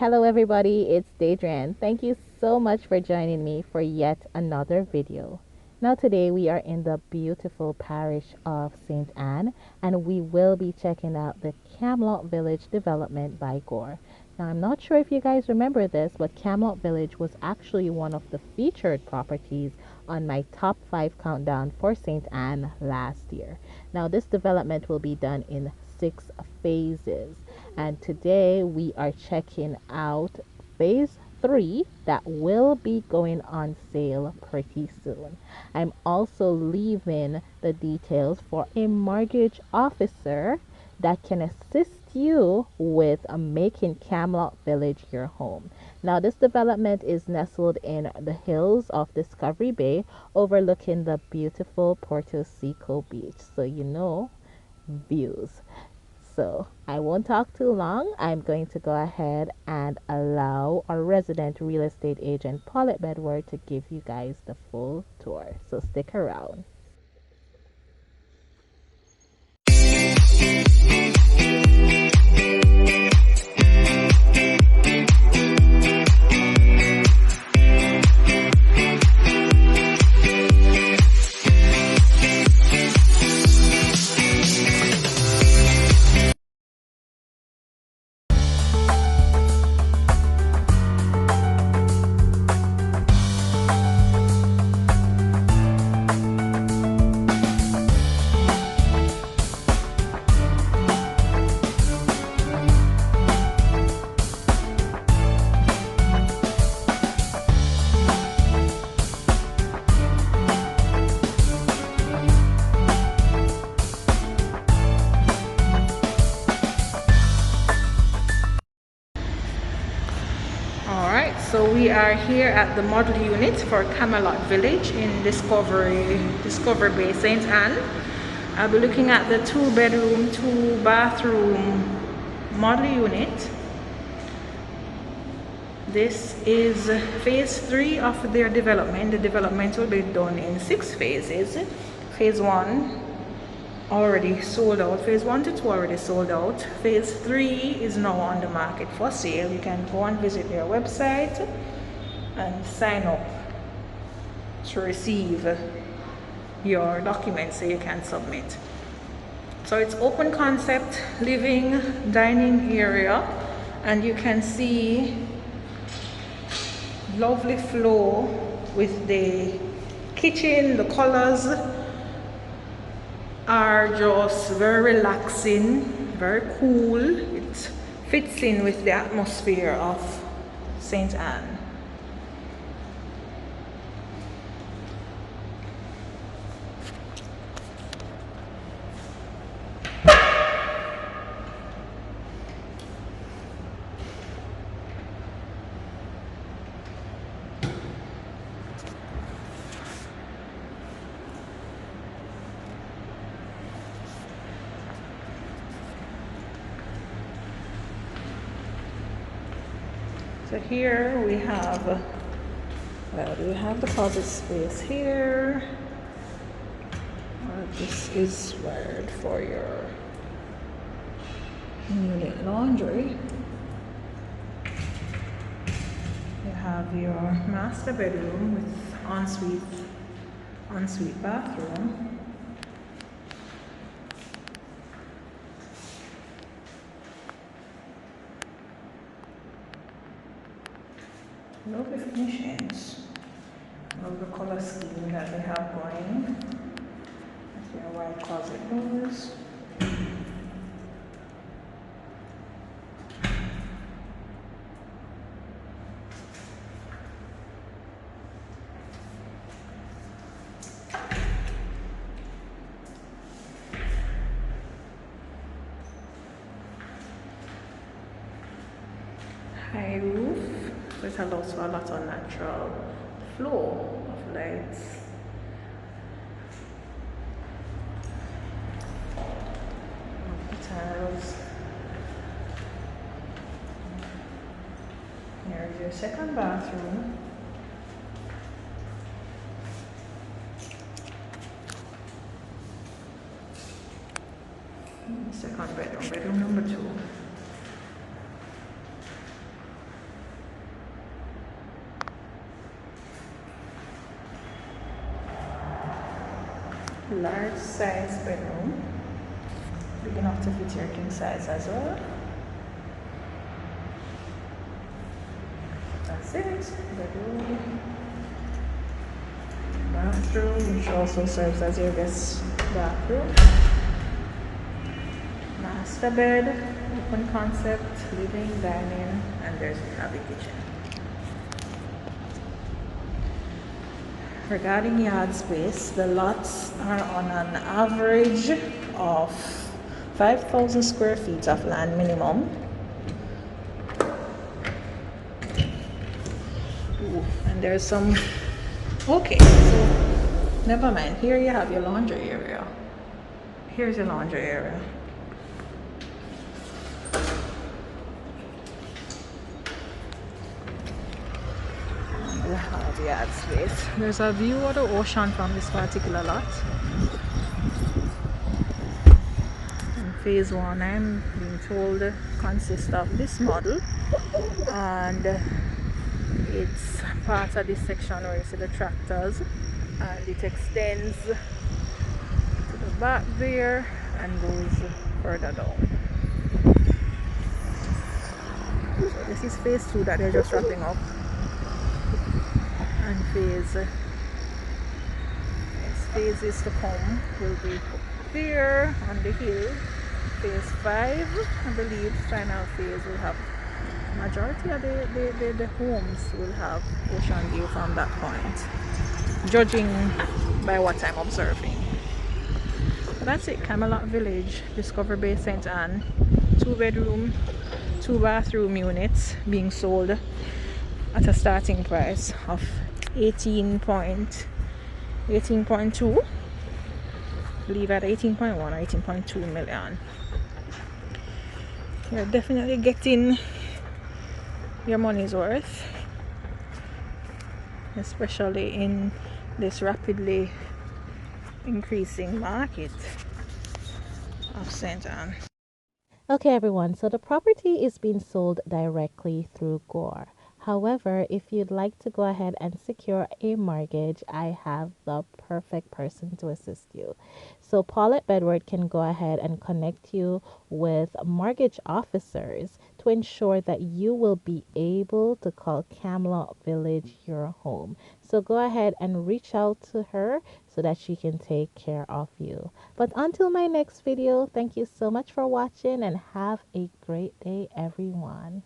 Hello everybody, it's Daedran. Thank you so much for joining me for yet another video. Now today we are in the beautiful parish of St. Anne and we will be checking out the Camelot Village development by Gore. Now I'm not sure if you guys remember this, but Camelot Village was actually one of the featured properties on my top 5 countdown for St. Anne last year. Now this development will be done in 6 phases, and today we are checking out phase 3 that will be going on sale pretty soon. I'm also leaving the details for a mortgage officer that can assist you with making Camelot Village your home. Now, this development is nestled in the hills of Discovery Bay, overlooking the beautiful Porto Seco beach. So, views. So, I won't talk too long. I'm going to go ahead and allow our resident real estate agent, Paulette Bedward, to give you guys the full tour. So, stick around. Alright, so we are here at the model unit for Camelot Village in Discovery Bay, St. Anne. I'll be looking at the 2-bedroom, 2-bathroom model unit. This is phase 3 of their development. The development will be done in 6 phases. Phase 1 already sold out. Phase 1 to 2 already sold out. Phase 3 is now on the market for sale. You can go and visit their website and sign up to receive your documents so you can submit. So it's open concept living dining area, and you can see lovely flow with the kitchen. The colors are just very relaxing, very cool. It fits in with the atmosphere of St. Anne. So here we have, we have the closet space here. This is wired for your unit laundry. You have your master bedroom with ensuite bathroom. Lovely finishes. Love the color scheme that they have going. That's their white closet doors. High roof. It allows for a lot of natural flow of lights. Tiles. Here's your second bathroom. Second bedroom, bedroom number 2. large size bedroom, big enough to fit your king size as well. That's it. Bedroom, bathroom, which also serves as your guest bathroom. Master bed, open concept, living, dining, and there's a happy kitchen. Regarding yard space, the lots are on an average of 5,000 square feet of land minimum. Ooh, and there's some, okay, so never mind. Here you have your laundry area. Here's your laundry area. We have yard space. There's a view of the ocean from this particular lot. And phase one, I'm being told, consists of this model, and it's part of this section where you see the tractors, and it extends to the back there and goes further down. So this is phase two that they're just wrapping up. And phases to come will be there on the hill. Phase 5, I believe, final phase will have majority of the homes will have ocean view from that point, judging by what I'm observing. So that's it. Camelot Village, Discovery Bay, St. Anne. 2-bedroom, 2-bathroom units being sold at a starting price of 18.2, leave at 18.1 or 18.2 million. You're definitely getting your money's worth, especially in this rapidly increasing market of St. Anne. Okay, everyone, so the property is being sold directly through Gore. However, if you'd like to go ahead and secure a mortgage, I have the perfect person to assist you. So Paulette Bedward can go ahead and connect you with mortgage officers to ensure that you will be able to call Camelot Village your home. So go ahead and reach out to her so that she can take care of you. But until my next video, thank you so much for watching and have a great day, everyone.